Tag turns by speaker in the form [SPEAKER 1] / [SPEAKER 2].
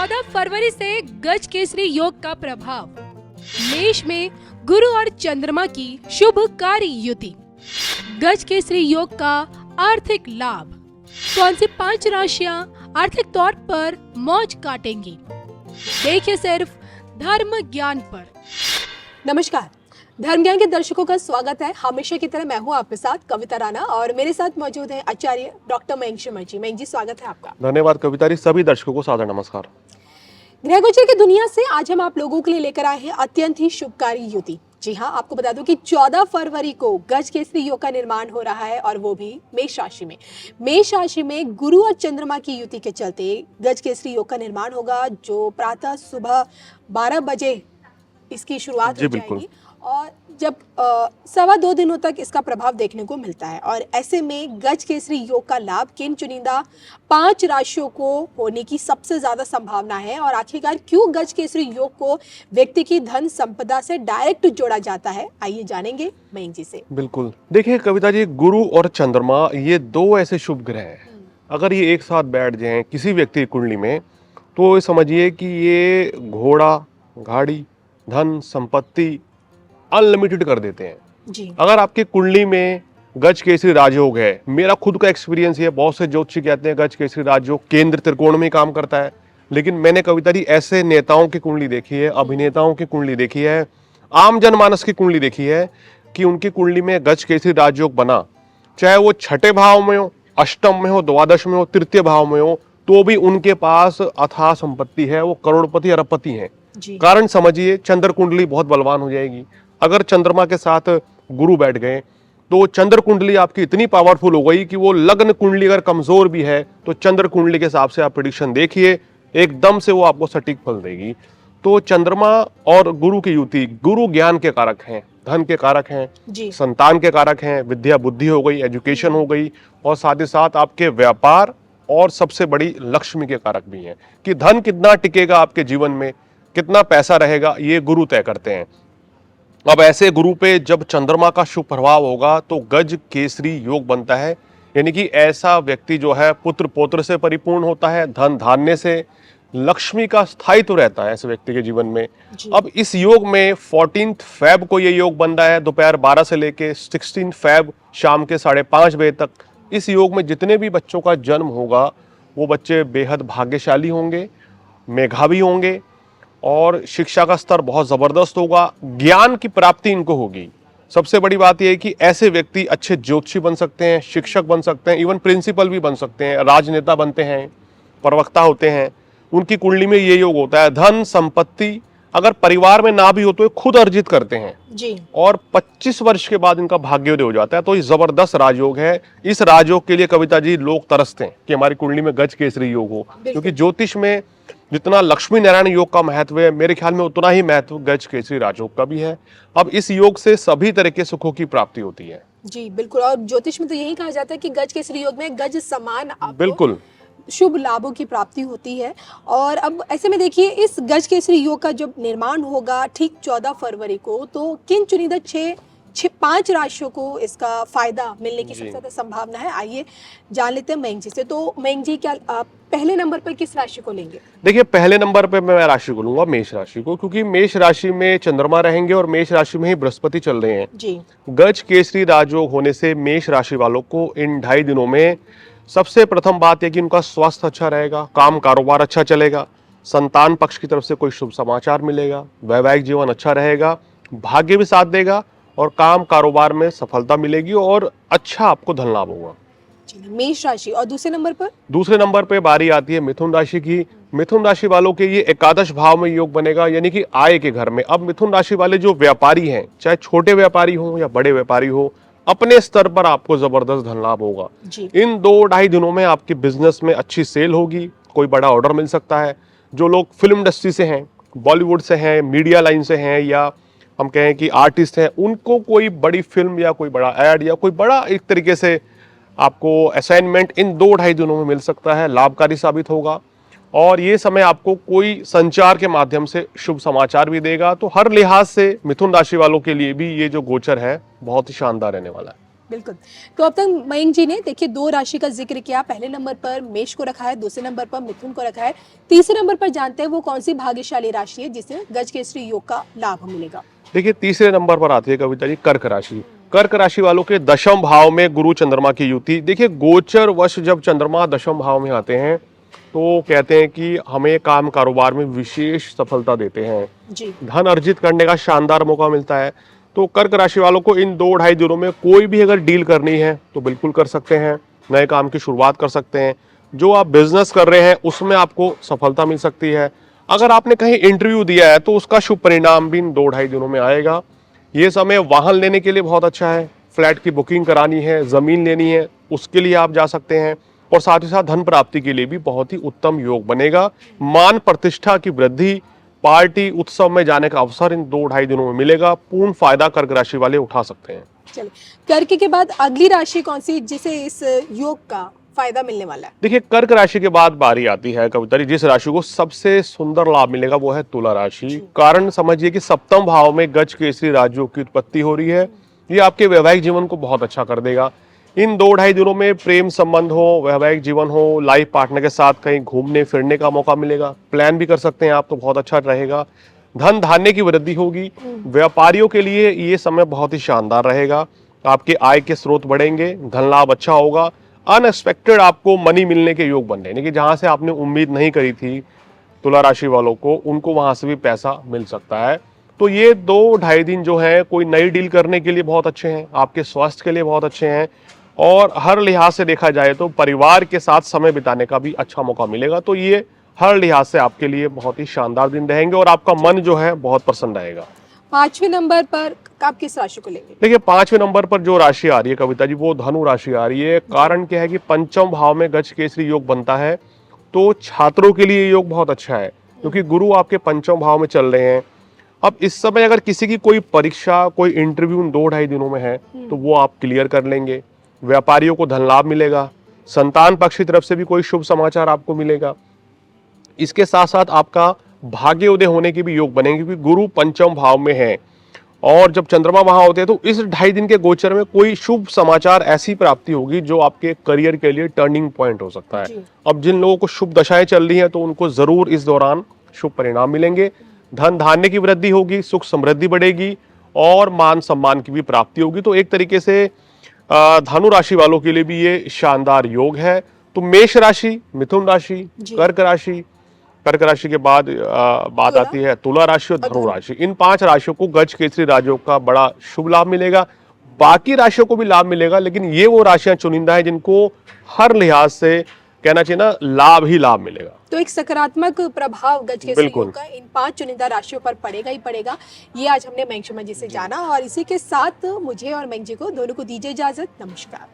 [SPEAKER 1] 14 फरवरी से गज केसरी योग का प्रभाव। मेष में गुरु और चंद्रमा की शुभकारी युति। गज केसरी योग का आर्थिक लाभ। कौन सी 5 राशियां आर्थिक तौर पर मौज काटेंगी? देखिए सिर्फ धर्म ज्ञान पर।
[SPEAKER 2] नमस्कार, धर्म ज्ञान के दर्शकों का स्वागत है। हमेशा की तरह मैं हूं आपके साथ कविता राणा और मेरे साथ मौजूद है आचार्य डॉक्टर मयंक शर्मा जी। मयंक जी, स्वागत है आपका।
[SPEAKER 3] धन्यवाद कविता जी। सभी दर्शकों को सादर नमस्कार।
[SPEAKER 2] ग्रह गोचर की दुनिया से आज हम आप लोगों के लिए लेकर आए हैं अत्यंत ही शुभकारी युति। जी हाँ, आपको बता दूं कि 14 फरवरी को गज केसरी योग का निर्माण हो रहा है और वो भी मेष राशि में। मेष राशि में गुरु और चंद्रमा की युति के चलते गज केसरी योग का निर्माण होगा, जो प्रातः सुबह 12 बजे इसकी शुरुआत हो जाएगी और जब 2.25 दिनों तक इसका प्रभाव देखने को मिलता है। और ऐसे में गज केसरी योग का लाभ किन चुनिंदा 5 राशियों को होने की सबसे ज्यादा संभावना है। और आखिरकार क्यों गज केसरी योग को व्यक्ति की धन संपदा से डायरेक्ट जोड़ा जाता है, आइए जानेंगे मयंक जी से।
[SPEAKER 3] बिल्कुल, देखिए कविता जी, गुरु और चंद्रमा ये 2 ऐसे शुभ ग्रह हैं। अगर ये एक साथ बैठ जाएं किसी व्यक्ति की कुंडली में तो समझिए कि ये घोड़ा, गाड़ी, धन, संपत्ति अनलिमिटेड कर देते हैं
[SPEAKER 2] जी।
[SPEAKER 3] अगर आपकी कुंडली में गज केसरी राजयोग है, मेरा खुद का एक्सपीरियंस है, बहुत से ज्योतिषी कहते हैं गज केसरी राजयोग केंद्र त्रिकोण में काम करता है, लेकिन मैंने कविता जी ऐसे नेताओं की कुंडली देखी है, अभिनेताओं की कुंडली देखी है, आम जनमानस की कुंडली देखी है कि उनकी कुंडली में गज केसरी राजयोग बना, चाहे वो 6ठे भाव में हो, अष्टम में हो, द्वादश में हो, तृतीय भाव में हो, तो भी उनके पास अथाह संपत्ति है, वो करोड़पति अरबपति है। कारण समझिए, चंद्र कुंडली बहुत बलवान हो जाएगी। अगर चंद्रमा के साथ गुरु बैठ गए तो चंद्र कुंडली आपकी इतनी पावरफुल हो गई कि वो लग्न कुंडली अगर कमजोर भी है तो चंद्र कुंडली के हिसाब से आप प्रेडिक्शन देखिए, एकदम से वो आपको सटीक फल देगी। तो चंद्रमा और गुरु की युति, गुरु ज्ञान के कारक हैं, धन के कारक हैं, संतान के कारक हैं, विद्या बुद्धि हो गई, एजुकेशन हो गई, और साथ ही साथ आपके व्यापार और सबसे बड़ी लक्ष्मी के कारक भी हैं कि धन कितना टिकेगा आपके जीवन में, कितना पैसा रहेगा, ये गुरु तय करते हैं। अब ऐसे गुरु पे जब चंद्रमा का शुभ प्रभाव होगा तो गज केसरी योग बनता है, यानी कि ऐसा व्यक्ति जो है पुत्र पौत्र से परिपूर्ण होता है, धन धान्य से, लक्ष्मी का स्थायित्व रहता है ऐसे व्यक्ति के जीवन में। अब इस योग में 14 फेब को ये योग बन रहा है, दोपहर 12 से लेके 16 फेब शाम के 5:30 बजे तक। इस योग में जितने भी बच्चों का जन्म होगा वो बच्चे बेहद भाग्यशाली होंगे, मेधावी होंगे और शिक्षा का स्तर बहुत जबरदस्त होगा, ज्ञान की प्राप्ति इनको होगी। सबसे बड़ी बात यह है कि ऐसे व्यक्ति अच्छे ज्योतिषी बन सकते हैं, शिक्षक बन सकते हैं, इवन प्रिंसिपल भी बन सकते हैं, राजनेता बनते हैं, प्रवक्ता होते हैं। उनकी कुंडली में ये योग होता है। धन संपत्ति अगर परिवार में ना भी हो तो ये खुद अर्जित करते हैं जी। और 25 वर्ष के बाद इनका भाग्योदय हो जाता है। तो ये जबरदस्त राजयोग है। इस राजयोग के लिए कविता जी लोग तरसते हैं कि हमारी कुंडली में गज केसरी योग हो, क्योंकि ज्योतिष में जितना लक्ष्मी नारायण योग का महत्व है, मेरे ख्याल में उतना ही महत्व गज केसरी राजयोग का भी है। अब इस योग से सभी तरह के सुखों की प्राप्ति होती है।
[SPEAKER 2] जी बिल्कुल, और ज्योतिष में तो यही कहा जाता है कि गज केसरी योग में गज समान
[SPEAKER 3] बिल्कुल
[SPEAKER 2] शुभ लाभों की प्राप्ति होती है। और अब ऐसे में देखिए, इस गज केसरी योग का जब निर्माण होगा ठीक 14 फरवरी को, तो किन चुनिंदा 5 राशियों को इसका फायदा मिलने की सबसे ज्यादा संभावना है, आइए जान लेते हैं मयंक जी से। तो मयंक जी, क्या पहले नंबर पर किस राशि को लेंगे?
[SPEAKER 3] देखिए, पहले नंबर पे मैं राशि को लूंगा मेष राशि को, क्योंकि मेष राशि में चंद्रमा रहेंगे और मेष राशि में ही बृहस्पति चल रहे हैं जी। गज केसरी राजयोग होने से मेष राशि वालों को इन 2.5 दिनों में सबसे प्रथम बात है कि उनका स्वास्थ्य अच्छा रहेगा, काम कारोबार अच्छा चलेगा, संतान पक्ष की तरफ से कोई शुभ समाचार मिलेगा, वैवाहिक जीवन अच्छा रहेगा, भाग्य भी साथ देगा और काम कारोबार में सफलता मिलेगी और अच्छा आपको धन लाभ होगा।
[SPEAKER 2] मेष राशि। और दूसरे नंबर
[SPEAKER 3] पे बारी आती है मिथुन राशि की। मिथुन राशि वालों के ये एकादश भाव में योग बनेगा, यानी कि आय के घर में। अब मिथुन राशि वाले जो व्यापारी हैं, चाहे छोटे व्यापारी हो या बड़े व्यापारी हो, अपने स्तर पर आपको जबरदस्त धन लाभ होगा। इन 2-2.5 दिनों में आपके बिजनेस में अच्छी सेल होगी, कोई बड़ा ऑर्डर मिल सकता है। जो लोग फिल्म इंडस्ट्री से हैं, बॉलीवुड से हैं, मीडिया लाइन से हैं, या हम कहें कि आर्टिस्ट हैं, उनको कोई बड़ी फिल्म या कोई बड़ा एड या कोई बड़ा एक तरीके से आपको असाइनमेंट इन 2-2.5 दिनों में मिल सकता है, लाभकारी साबित होगा। और ये समय आपको कोई संचार के माध्यम से शुभ समाचार भी देगा। तो हर लिहाज से मिथुन राशि वालों के लिए भी ये जो गोचर है बहुत ही शानदार रहने वाला है।
[SPEAKER 2] बिल्कुल। तो अब तक मयंक जी ने देखिए 2 राशि का जिक्र किया। पहले नंबर पर मेष को रखा है, दूसरे नंबर पर मिथुन को रखा है, तीसरे नंबर पर जानते हैं वो कौन सी भाग्यशाली राशि है जिसे गज केसरी योग का लाभ मिलेगा।
[SPEAKER 3] देखिए तीसरे नंबर पर आती है कविता जी कर्क राशि। कर्क राशि वालों के दशम भाव में गुरु चंद्रमा की युति। देखिए गोचर वश जब चंद्रमा दशम भाव में आते हैं तो कहते हैं कि हमें काम कारोबार में विशेष सफलता देते हैं,
[SPEAKER 2] जी।
[SPEAKER 3] धन अर्जित करने का शानदार मौका मिलता है। तो कर्क राशि वालों को इन 2-2.5 दिनों में कोई भी अगर डील करनी है तो बिल्कुल कर सकते हैं, नए काम की शुरुआत कर सकते हैं। जो आप बिजनेस कर रहे हैं उसमें आपको सफलता मिल सकती है। अगर आपने कहीं इंटरव्यू दिया है तो उसका शुभ परिणाम भी इन 2-2.5 दिनों में आएगा। ये समय वाहन लेने के लिए बहुत अच्छा है, फ्लैट की बुकिंग करानी है, जमीन लेनी है, उसके लिए आप जा सकते हैं। और साथ ही साथ धन प्राप्ति के लिए भी बहुत ही उत्तम योग बनेगा। मान प्रतिष्ठा की वृद्धि, पार्टी उत्सव में जाने का अवसर इन 2-2.5 दिनों में मिलेगा। पूर्ण फायदा कर्क राशि वाले उठा सकते हैं।
[SPEAKER 2] चलिए, कर्क के बाद अगली राशि कौन सी जिसे इस योग का फायदा मिलने वाला है।
[SPEAKER 3] देखिए कर्क राशि के बाद बारी आती है कविता जी, जिस राशि को सबसे सुंदर लाभ मिलेगा वो है तुला राशि। कारण समझिए कि सप्तम भाव में गज केसरी राजयोग की उत्पत्ति हो रही है। ये आपके वैवाहिक जीवन को बहुत अच्छा कर देगा। इन 2-2.5 दिनों में प्रेम संबंध हो, वैवाहिक जीवन हो, लाइफ पार्टनर के साथ कहीं घूमने फिरने का मौका मिलेगा। प्लान भी कर सकते हैं आप, तो बहुत अच्छा रहेगा। धन धान्य की वृद्धि होगी। व्यापारियों के लिए ये समय बहुत ही शानदार रहेगा। आपके आय के स्रोत बढ़ेंगे, धन लाभ अच्छा होगा। अनएक्सपेक्टेड आपको मनी मिलने के योग बन रहे हैं कि जहां से आपने उम्मीद नहीं करी थी तुला राशि वालों को, उनको वहां से भी पैसा मिल सकता है। तो ये 2-2.5 दिन जो है कोई नई डील करने के लिए बहुत अच्छे हैं, आपके स्वास्थ्य के लिए बहुत अच्छे हैं। और हर लिहाज से देखा जाए तो परिवार के साथ समय बिताने का भी अच्छा मौका मिलेगा। तो ये हर लिहाज से आपके लिए बहुत ही शानदार दिन रहेंगे और आपका मन जो है बहुत प्रसन्न रहेगा।
[SPEAKER 2] 5वें नंबर पर आप किस राशि को लेंगे।
[SPEAKER 3] देखिए 5वें नंबर पर जो राशि आ रही है कविता जी वो धनु राशि आ रही है। कारण क्या है कि पंचम भाव में गज केसरी योग बनता है, तो छात्रों के लिए योग बहुत अच्छा है क्योंकि गुरु आपके पंचम भाव में चल रहे हैं। अब इस समय अगर किसी की कोई परीक्षा, कोई इंटरव्यू 2-2.5 दिनों में है तो वो आप क्लियर कर लेंगे। व्यापारियों को धन लाभ मिलेगा। संतान पक्ष की तरफ से भी कोई शुभ समाचार आपको मिलेगा। इसके साथ साथ आपका भाग्य उदय होने के भी योग बनेंगे क्योंकि गुरु पंचम भाव में है। और जब चंद्रमा वहां होते हैं तो इस 2.5 दिन के गोचर में कोई शुभ समाचार ऐसी प्राप्ति होगी जो आपके करियर के लिए टर्निंग पॉइंट हो सकता है। अब जिन लोगों को शुभ दशाएं चल रही हैं तो उनको जरूर इस दौरान शुभ परिणाम मिलेंगे। धन धान्य की वृद्धि होगी, सुख समृद्धि बढ़ेगी और मान सम्मान की भी प्राप्ति होगी। तो एक तरीके से धनु राशि वालों के लिए भी ये शानदार योग है। तो मेष राशि, मिथुन राशि, कर्क राशि, कर्क राशि के बाद बात आती है तुला राशि और धनु राशि। इन 5 राशियों को गज केसरी राजयोग का बड़ा शुभ लाभ मिलेगा। बाकी राशियों को भी लाभ मिलेगा, लेकिन ये वो राशियां चुनिंदा है जिनको हर लिहाज से कहना चाहिए ना लाभ ही लाभ मिलेगा।
[SPEAKER 2] तो एक सकारात्मक प्रभाव गज केसरी योग का इन 5 चुनिंदा राशियों पर पड़ेगा ही पड़ेगा। ये आज हमने मयंक शर्मा जी से जाना और इसी के साथ मुझे और मयंक जी को दोनों को दीजिए इजाजत। नमस्कार।